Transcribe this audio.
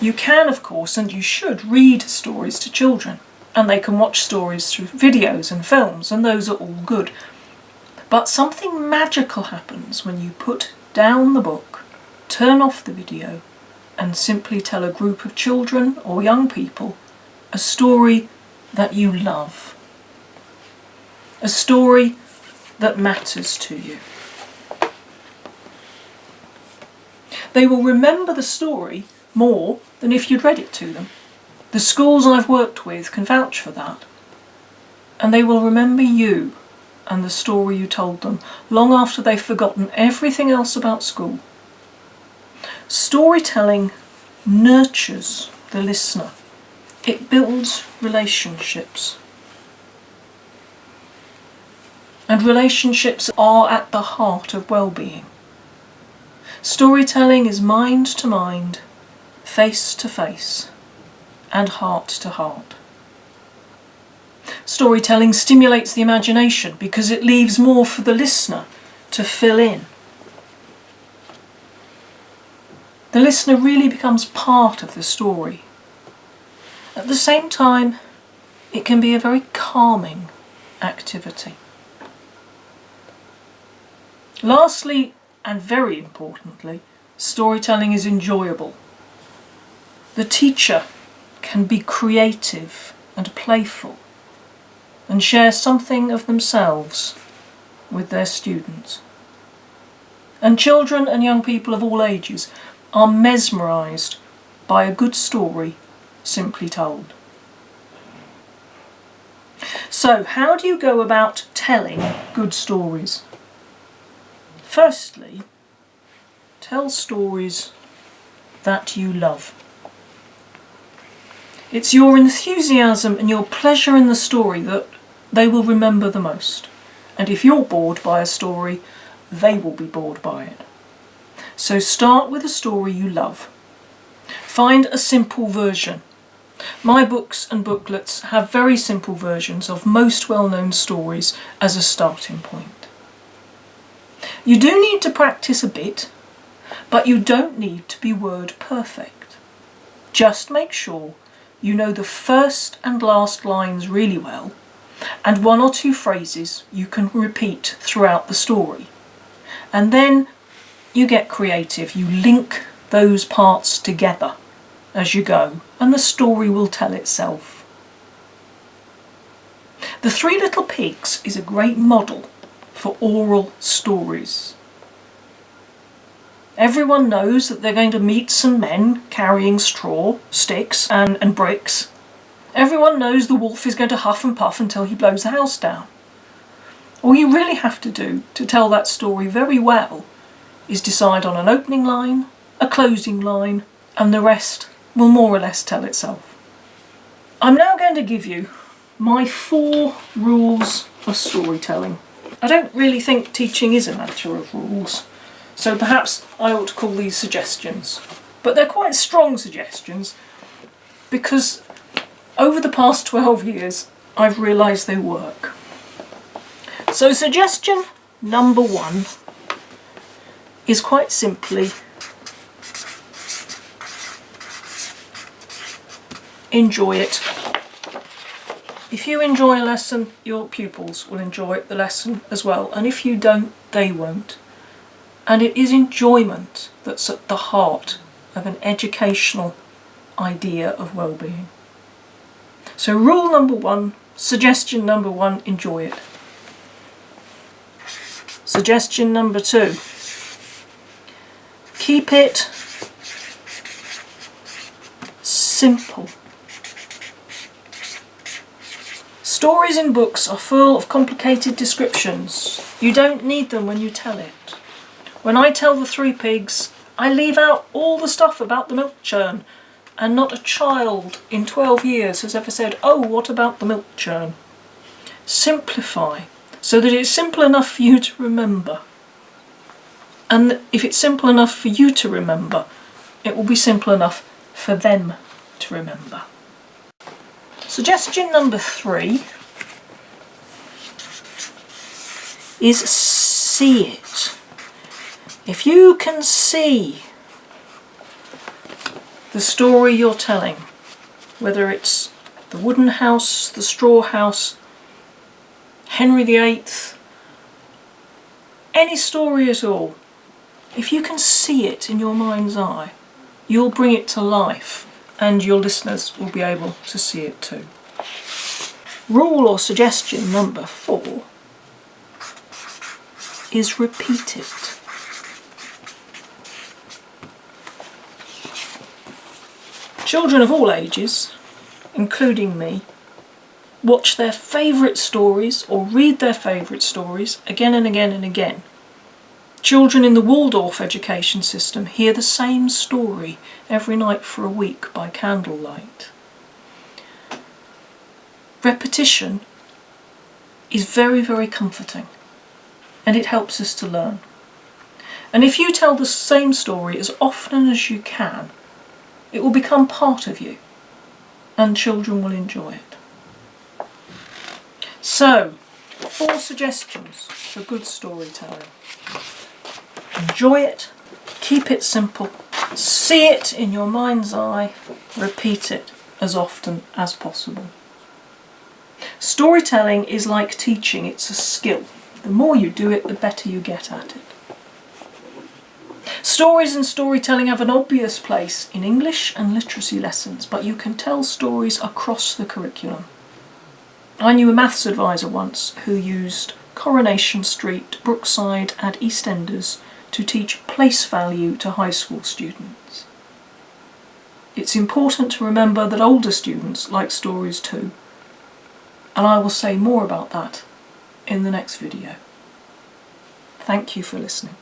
You can, of course, and you should read stories to children, and they can watch stories through videos and films, and those are all good. But something magical happens when you put down the book, turn off the video, and simply tell a group of children or young people a story that you love. A story that matters to you. They will remember the story more than if you'd read it to them. The schools I've worked with can vouch for that. And they will remember you and the story you told them long after they've forgotten everything else about school. Storytelling nurtures the listener. It builds relationships. And relationships are at the heart of well-being. Storytelling is mind to mind, face to face, and heart to heart. Storytelling stimulates the imagination because it leaves more for the listener to fill in. The listener really becomes part of the story. At the same time, it can be a very calming activity. Lastly, and very importantly, storytelling is enjoyable. The teacher can be creative and playful and share something of themselves with their students. And children and young people of all ages are mesmerised by a good story simply told. So, how do you go about telling good stories? Firstly, tell stories that you love. It's your enthusiasm and your pleasure in the story that they will remember the most. And if you're bored by a story, they will be bored by it. So start with a story you love. Find a simple version. My books and booklets have very simple versions of most well-known stories as a starting point. You do need to practice a bit, but you don't need to be word perfect. Just make sure you know the first and last lines really well, and one or two phrases you can repeat throughout the story. And then you get creative. You link those parts together as you go, and the story will tell itself. The Three Little Pigs is a great model for oral stories. Everyone knows that they're going to meet some men carrying straw, sticks and bricks. Everyone knows the wolf is going to huff and puff until he blows the house down. All you really have to do to tell that story very well is decide on an opening line, a closing line, and the rest will more or less tell itself. I'm now going to give you my 4 rules of storytelling. I don't really think teaching is a matter of rules, so perhaps I ought to call these suggestions. But they're quite strong suggestions because over the past 12 years I've realised they work. So suggestion number 1 is quite simply enjoy it. If you enjoy a lesson, your pupils will enjoy the lesson as well, and if you don't, they won't. And it is enjoyment that's at the heart of an educational idea of well-being. So rule number 1, suggestion number 1, enjoy it. Suggestion number 2, keep it simple. Stories in books are full of complicated descriptions. You don't need them when you tell it. When I tell the 3 pigs, I leave out all the stuff about the milk churn, and not a child in 12 years has ever said, "Oh, what about the milk churn?" Simplify, so that it's simple enough for you to remember. And if it's simple enough for you to remember, it will be simple enough for them to remember. Suggestion number 3 is see it. If you can see the story you're telling, whether it's the wooden house, the straw house, Henry VIII, any story at all, if you can see it in your mind's eye, you'll bring it to life and your listeners will be able to see it too. Rule or suggestion number 4 is repeat it. Children of all ages, including me, watch their favourite stories or read their favourite stories again and again and again. Children in the Waldorf education system hear the same story every night for a week by candlelight. Repetition is very, very comforting, and it helps us to learn. And if you tell the same story as often as you can, it will become part of you, and children will enjoy it. So, 4 suggestions for good storytelling. Enjoy it, keep it simple, see it in your mind's eye, repeat it as often as possible. Storytelling is like teaching, it's a skill. The more you do it, the better you get at it. Stories and storytelling have an obvious place in English and literacy lessons, but you can tell stories across the curriculum. I knew a maths advisor once who used Coronation Street, Brookside and EastEnders to teach place value to high school students. It's important to remember that older students like stories too, and I will say more about that in the next video. Thank you for listening.